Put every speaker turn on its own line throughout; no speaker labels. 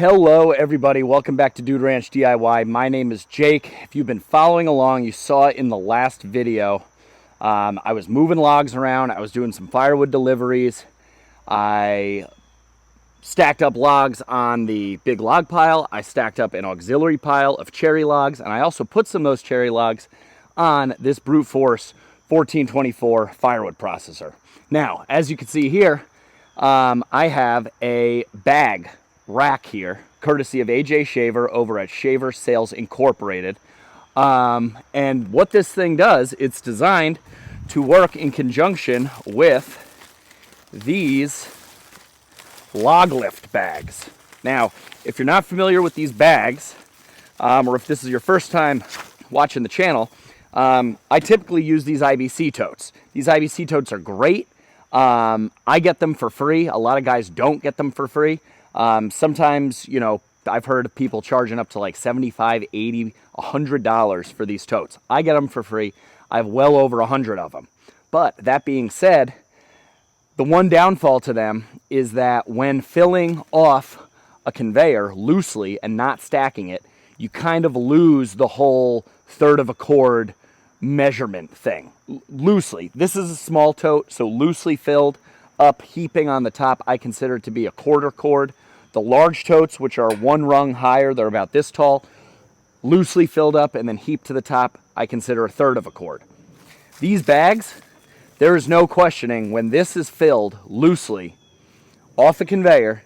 Hello everybody, welcome back to Dude Ranch DIY. My name is Jake. If you've been following along, you saw it in the last video. I was moving logs around, I was doing some firewood deliveries. I stacked up logs on the big log pile. I stacked up an auxiliary pile of cherry logs, and I also put some of those cherry logs on this brute force 1424 firewood processor. Now, as you can see here, I have a bag rack here, courtesy of AJ Shaver over at Shaver Sales Incorporated. And what this thing does, it's designed to work in conjunction with these log lift bags. Now, if you're not familiar with these bags, or if this is your first time watching the channel, I typically use these IBC totes. These IBC totes are great. I get them for free. A lot of guys don't get them for free. Sometimes, you know, I've heard of people charging up to like $75, $80, $100 for these totes. I get them for free. I have well over 100 of them. But that being said, the one downfall to them is that when filling off a conveyor loosely and not stacking it, you kind of lose the whole third of a cord measurement thing. Loosely. This is a small tote, so loosely filled up, heaping on the top, I consider it to be a quarter cord. The large totes, which are one rung higher, they're about this tall, loosely filled up and then heaped to the top, I consider a third of a cord. These bags, there is no questioning, when this is filled loosely off the conveyor,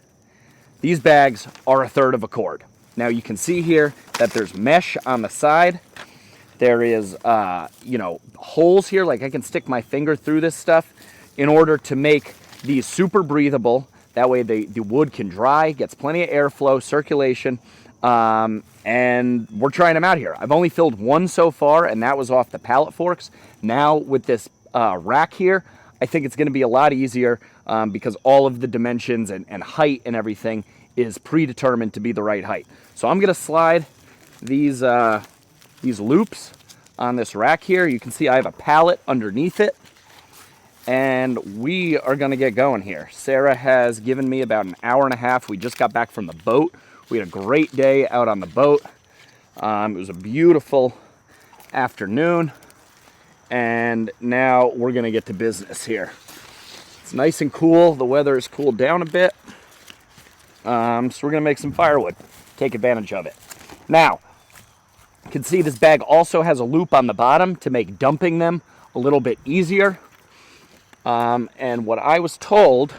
these bags are a third of a cord. Now you can see here that there's mesh on the side. There is, you know, holes here, like I can stick my finger through this stuff in order to make these super breathable. That way the wood can dry, gets plenty of airflow, circulation, and we're trying them out here. I've only filled one so far, and that was off the pallet forks. Now with this rack here, I think it's going to be a lot easier because all of the dimensions and height and everything is predetermined to be the right height. So I'm going to slide these loops on this rack here. You can see I have a pallet underneath it. And we are going to get going here. Sarah has given me about an hour and a half. We just got back from the boat. We had a great day out on the boat. It was a beautiful afternoon. And now we're going to get to business here. It's nice and cool. The weather has cooled down a bit. So we're going to make some firewood. Take advantage of it. Now, you can see this bag also has a loop on the bottom to make dumping them a little bit easier. And what I was told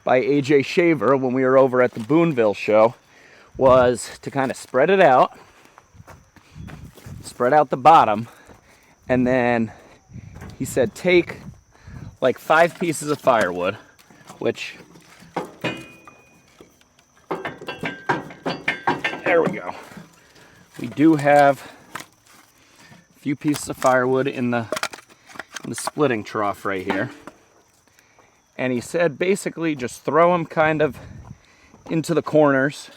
by AJ Shaver when we were over at the Boonville show was to kind of spread it out, spread out the bottom, and then he said take like 5 pieces of firewood, which, there we go. We do have a few pieces of firewood in the splitting trough right here. And he said basically just throw them kind of into the corners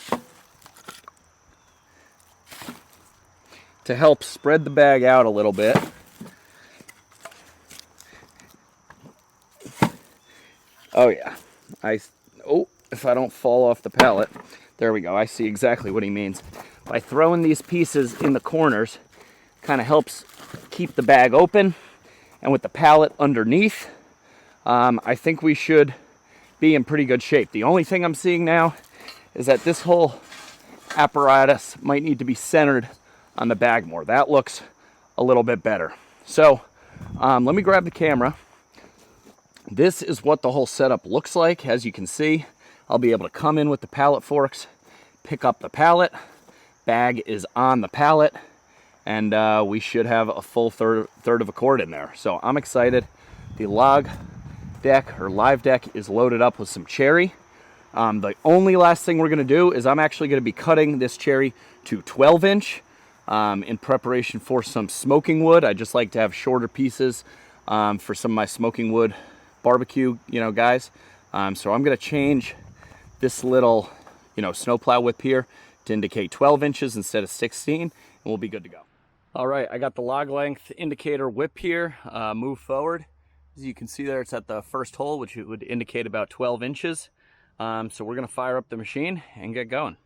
to help spread the bag out a little bit. Oh yeah, if I don't fall off the pallet. There we go, I see exactly what he means. By throwing these pieces in the corners, kind of helps keep the bag open, and with the pallet underneath, I think we should be in pretty good shape. The only thing I'm seeing now is that this whole apparatus might need to be centered on the bag more. That looks a little bit better. So let me grab the camera. This is what the whole setup looks like. As you can see, I'll be able to come in with the pallet forks, pick up the pallet, bag is on the pallet, and we should have a full third of a cord in there. So I'm excited. The log deck or live deck is loaded up with some cherry. The only last thing we're going to do is I'm actually going to be cutting this cherry to 12-inch in preparation for some smoking wood. I just like to have shorter pieces for some of my smoking wood barbecue, guys. So I'm going to change this little, snowplow whip here to indicate 12 inches instead of 16, and we'll be good to go. All right, I got the log length indicator whip here. Move forward. As you can see there, it's at the first hole, which would indicate about 12 inches. So we're going to fire up the machine and get going.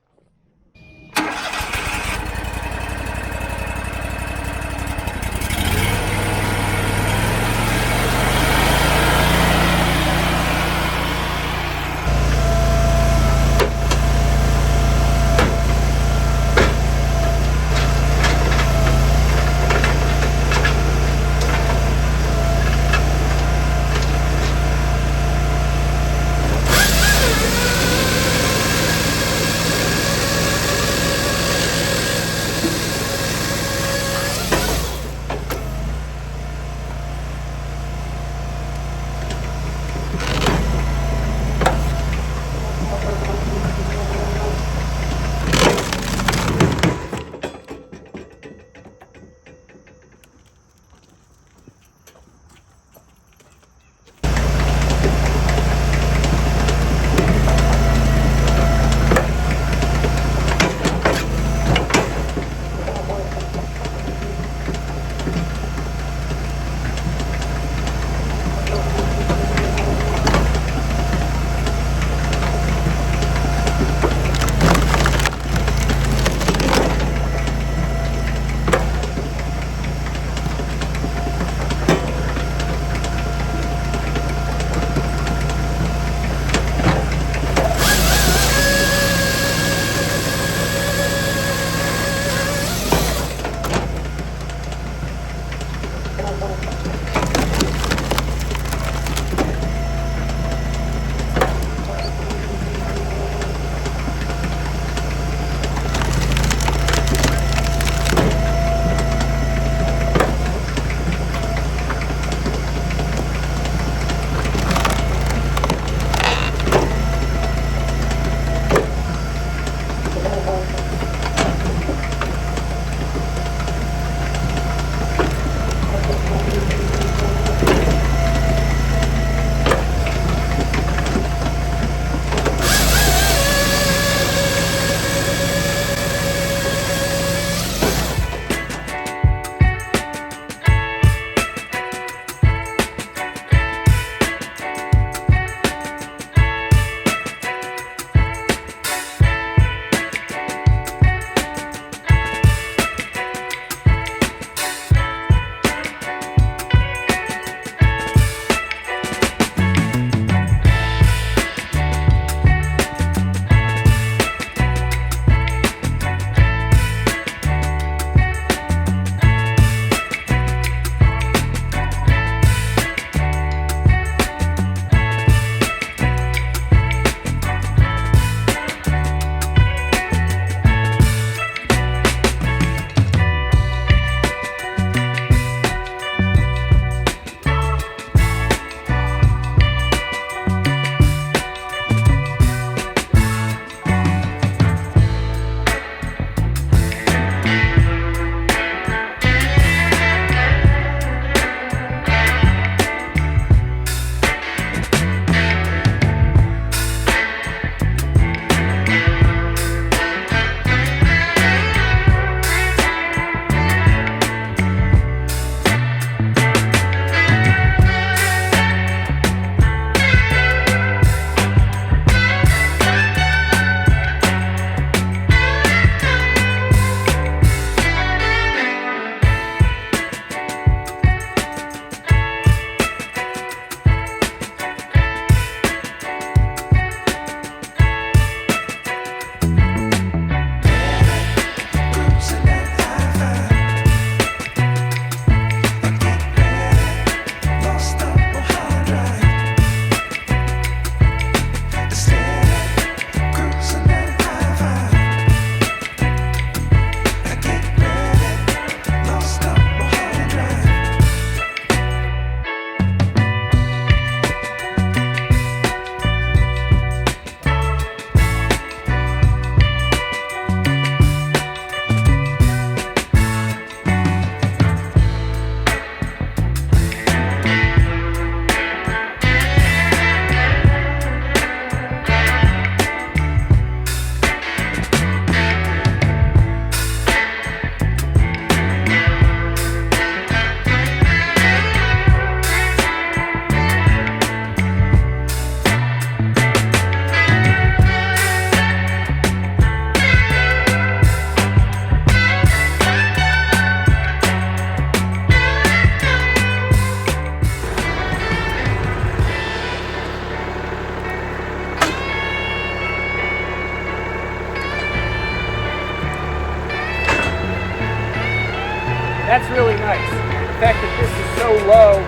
That's really nice. The fact that this is so low,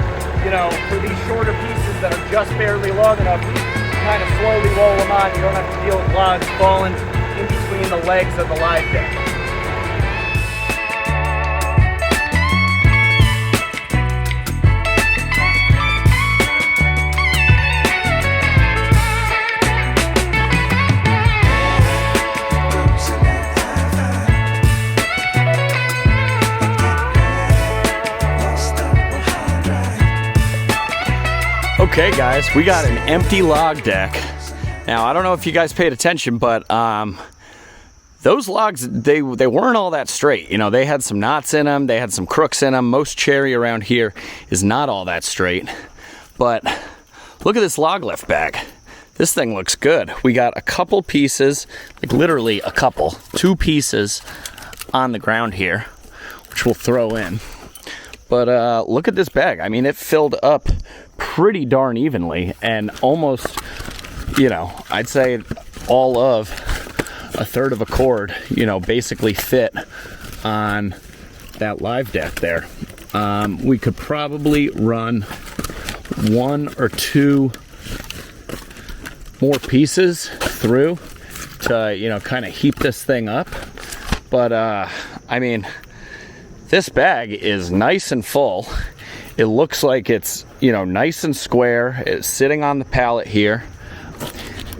you know, for these shorter pieces that are just barely long enough, you kind of slowly roll them on. You don't have to deal with logs falling in between the legs of the live deck. Okay guys, we got an empty log deck. Now I don't know if you guys paid attention, but those logs, they weren't all that straight. You know, they had some knots in them, they had some crooks in them. Most cherry around here is not all that straight. But look at this log lift bag. This thing looks good. We got a couple pieces, like literally a couple, 2 pieces on the ground here, which we'll throw in. But look at this bag. I mean, it filled up pretty darn evenly, and almost, you know, I'd say all of a third of a cord, you know, basically fit on that live deck there. We could probably run 1 or 2 more pieces through to, you know, kind of heap this thing up. But I mean, this bag is nice and full. It looks like it's, you know, nice and square. It's sitting on the pallet here.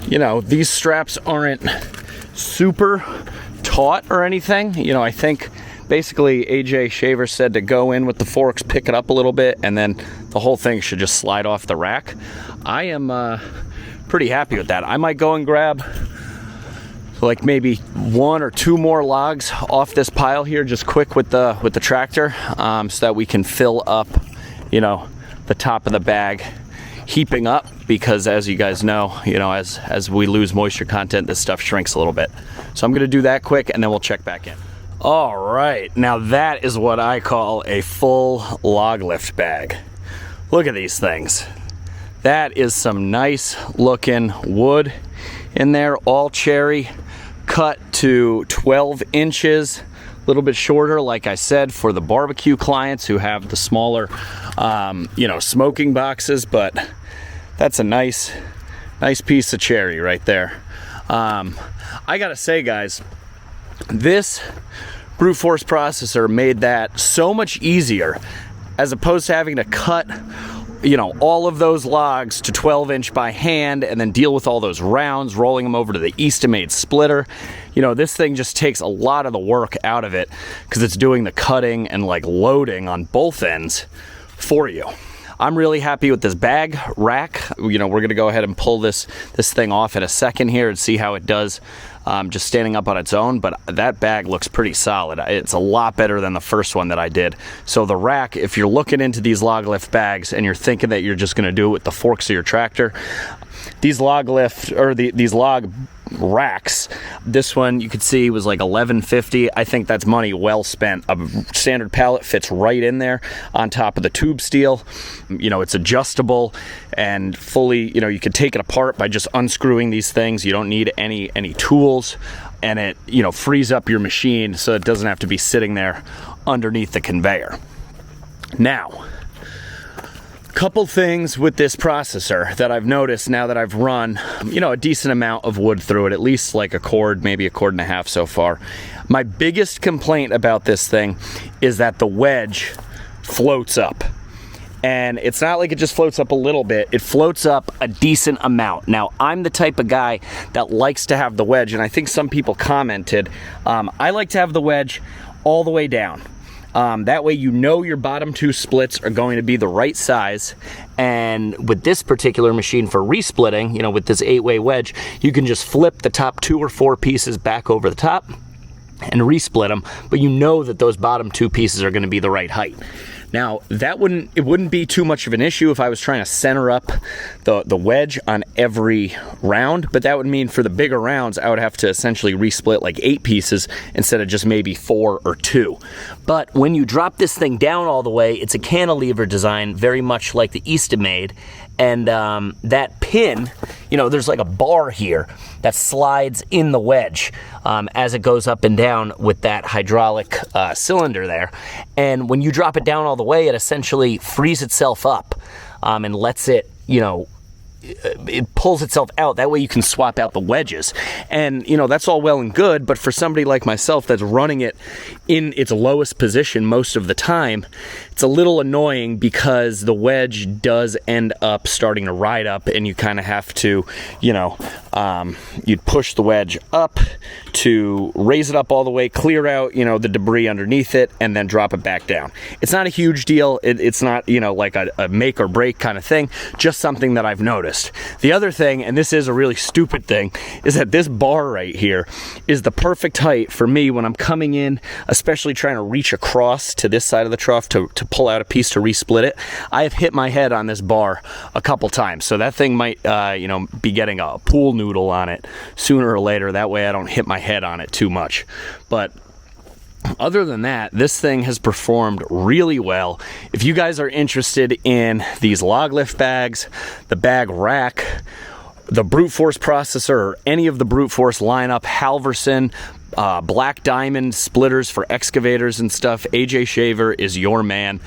You know, these straps aren't super taut or anything. You know, I think basically AJ Shaver said to go in with the forks, pick it up a little bit, and then the whole thing should just slide off the rack. I am pretty happy with that. I might go and grab like maybe 1 or 2 more logs off this pile here, just quick with the tractor, so that we can fill up, you know, the top of the bag, heaping up, because as you guys know, you know, as we lose moisture content, this stuff shrinks a little bit. So I'm gonna do that quick and then we'll check back in. All right, now that is what I call a full log lift bag. Look at these things. That is some nice looking wood in there, all cherry, cut to 12 inches, a little bit shorter, like I said, for the barbecue clients who have the smaller, you know, smoking boxes. But that's a nice piece of cherry right there. I gotta say, guys, this brute force processor made that so much easier, as opposed to having to cut, you know, all of those logs to 12-inch by hand and then deal with all those rounds, rolling them over to the WoodMaxx splitter. You know, this thing just takes a lot of the work out of it, because it's doing the cutting and like loading on both ends for you. I'm really happy with this bag rack. You know, we're gonna go ahead and pull this thing off in a second here and see how it does just standing up on its own. But that bag looks pretty solid. It's a lot better than the first one that I did. So the rack, if you're looking into these log lift bags and you're thinking that you're just gonna do it with the forks of your tractor, these log lift, or these log racks, this one you could see was like $11.50. I think that's money well spent. A standard pallet fits right in there on top of the tube steel. You know, it's adjustable and fully, you know, you could take it apart by just unscrewing these things. You don't need any tools, and it, you know, frees up your machine so it doesn't have to be sitting there underneath the conveyor. Now, couple things with this processor that I've noticed now that I've run, you know, a decent amount of wood through it, at least like a cord, maybe a cord and a half so far. My biggest complaint about this thing is that the wedge floats up. And it's not like it just floats up a little bit, it floats up a decent amount. Now, I'm the type of guy that likes to have the wedge, and I think some people commented, I like to have the wedge all the way down. That way you know your bottom 2 splits are going to be the right size. And with this particular machine for resplitting, you know, with this 8-way wedge, you can just flip the top 2 or 4 pieces back over the top and resplit them, but you know that those bottom 2 pieces are going to be the right height. Now, it wouldn't be too much of an issue if I was trying to center up the wedge on every round, but that would mean for the bigger rounds, I would have to essentially resplit like 8 pieces instead of just maybe 4 or 2. But when you drop this thing down all the way, it's a cantilever design, very much like the WoodMaxx, And that pin, you know, there's like a bar here that slides in the wedge as it goes up and down with that hydraulic cylinder there. And when you drop it down all the way, it essentially frees itself up and lets it, you know, it pulls itself out. That way you can swap out the wedges. And, you know, that's all well and good, but for somebody like myself that's running it in its lowest position most of the time, it's a little annoying because the wedge does end up starting to ride up, and you kind of have to, you know, you'd push the wedge up to raise it up all the way, clear out, you know, the debris underneath it, and then drop it back down. It's not a huge deal. It's not, you know, like a make or break kind of thing, just something that I've noticed. The other thing, and this is a really stupid thing, is that this bar right here is the perfect height for me when I'm coming in, especially trying to reach across to this side of the trough to pull out a piece to resplit it. I have hit my head on this bar a couple times, so that thing might, you know, be getting a pool noodle on it sooner or later. That way I don't hit my head on it too much. But other than that, this thing has performed really well. If you guys are interested in these log lift bags, the bag rack, the brute force processor, or any of the brute force lineup, Halverson, Black Diamond splitters for excavators and stuff, AJ Shaver is your man.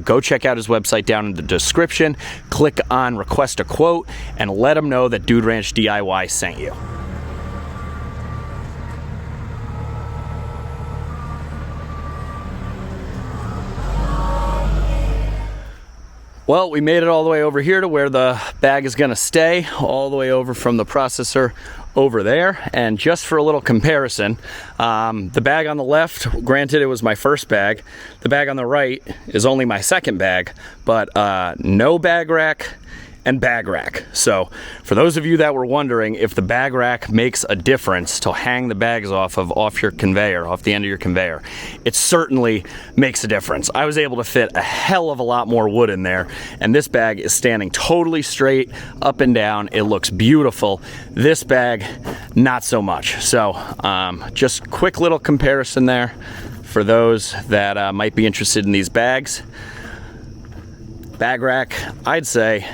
Go check out his website down in the description. Click on request a quote and let him know that Dude Ranch DIY sent you. Well, we made it all the way over here to where the bag is going to stay, all the way over from the processor over there. And just for a little comparison, the bag on the left, granted it was my first bag, the bag on the right is only my second bag, but no bag rack and bag rack. So for those of you that were wondering if the bag rack makes a difference to hang the bags off your conveyor, off the end of your conveyor, it certainly makes a difference. I was able to fit a hell of a lot more wood in there, and this bag is standing totally straight up and down. It looks beautiful. This bag, not so much. So just quick little comparison there for those that might be interested in these bags. Bag rack, I'd say,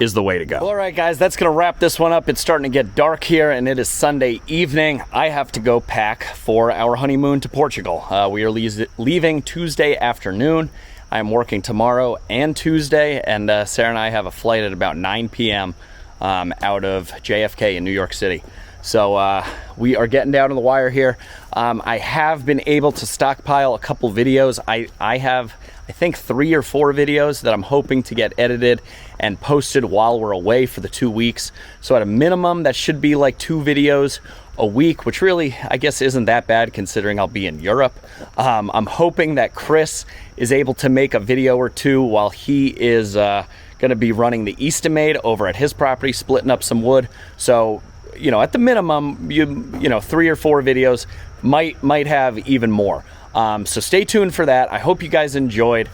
is the way to go. Well, all right, guys, that's gonna wrap this one up. It's starting to get dark here, and it is Sunday evening. I have to go pack for our honeymoon to Portugal. We are leaving Tuesday afternoon. I'm working tomorrow and Tuesday, and Sarah and I have a flight at about 9 p.m. Out of JFK in New York City. So we are getting down to the wire here. I have been able to stockpile a couple videos. I have, I think, 3 or 4 videos that I'm hoping to get edited and posted while we're away for the 2 weeks. So at a minimum, that should be like 2 videos a week, which really, I guess, isn't that bad considering I'll be in Europe. I'm hoping that Chris is able to make a video or 2 while he is gonna be running the WoodMaxx over at his property, splitting up some wood. So, you know, at the minimum, you know, 3 or 4 videos, might have even more. So stay tuned for that. I hope you guys enjoyed.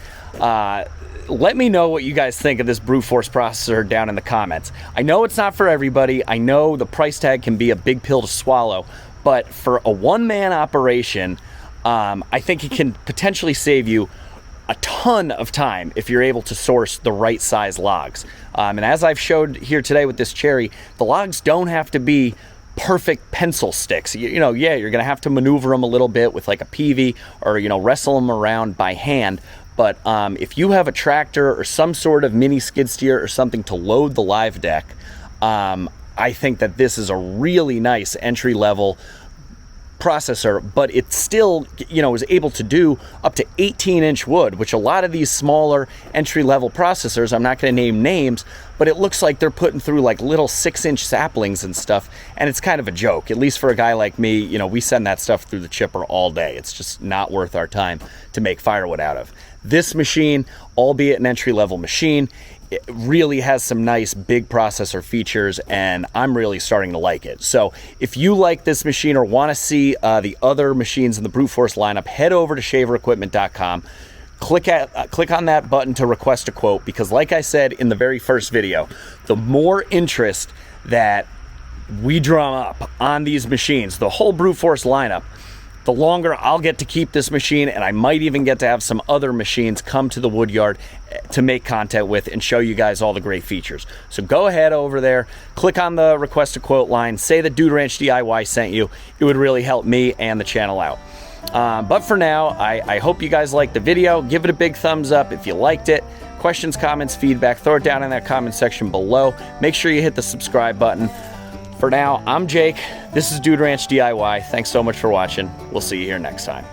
Let me know what you guys think of this brute force processor down in the comments. I know it's not for everybody. I know the price tag can be a big pill to swallow, but for a one-man operation, I think it can potentially save you a ton of time if you're able to source the right size logs. And as I've showed here today with this cherry, the logs don't have to be perfect pencil sticks. You know, yeah, you're gonna have to maneuver them a little bit with like a peavey, or, you know, wrestle them around by hand. But if you have a tractor or some sort of mini skid steer or something to load the live deck, I think that this is a really nice entry-level processor, but it still, you know, is able to do up to 18-inch wood, which a lot of these smaller entry-level processors, I'm not going to name names, but it looks like they're putting through like little 6-inch saplings and stuff, and it's kind of a joke. At least for a guy like me, you know, we send that stuff through the chipper all day. It's just not worth our time to make firewood out of. This machine, albeit an entry-level machine, it really has some nice big processor features, and I'm really starting to like it. So if you like this machine or want to see the other machines in the brute force lineup, head over to shaverequipment.com. Click on that button to request a quote, because like I said in the very first video, the more interest that we drum up on these machines, the whole brute force lineup, the longer I'll get to keep this machine, and I might even get to have some other machines come to the wood yard to make content with and show you guys all the great features. So go ahead over there, click on the request a quote line, say that Dude Ranch DIY sent you. It would really help me and the channel out. But for now, I hope you guys liked the video. Give it a big thumbs up if you liked it. Questions, comments, feedback, throw it down in that comment section below. Make sure you hit the subscribe button. For now, I'm Jake. This is Dude Ranch DIY. Thanks so much for watching. We'll see you here next time.